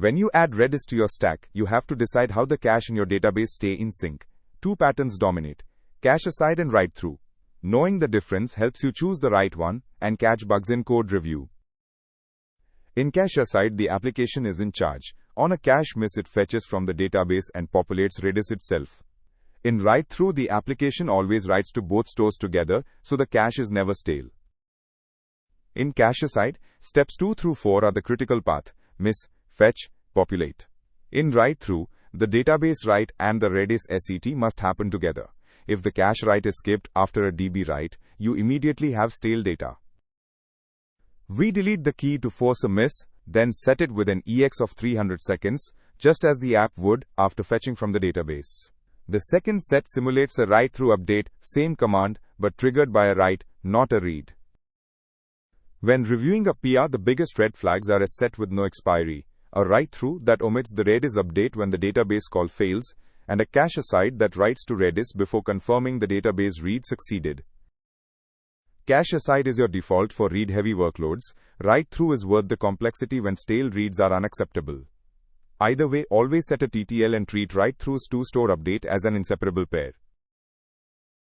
When you add Redis to your stack, you have to decide how the cache in your database stay in sync. Two patterns dominate: cache aside and write through. Knowing the difference helps you choose the right one and catch bugs in code review. In cache aside, the application is in charge. On a cache miss, it fetches from the database and populates Redis itself. In write through, the application always writes to both stores together, so the cache is never stale. In cache aside, steps 2 through 4 are the critical path: miss, fetch, populate. In write through, the database write and the Redis set must happen together. If the cache write is skipped after a DB write, you immediately have stale data. We delete the key to force a miss, then set it with an EX of 300 seconds, just as the app would after fetching from the database. The second set simulates a write-through update, same command, but triggered by a write, not a read. When reviewing a PR, the biggest red flags are a set with no expiry, a write-through that omits the Redis update when the database call fails, and a cache aside that writes to Redis before confirming the database read succeeded. Cache aside is your default for read-heavy workloads. Write-through is worth the complexity when stale reads are unacceptable. Either way, always set a TTL and treat write-throughs to store update as an inseparable pair.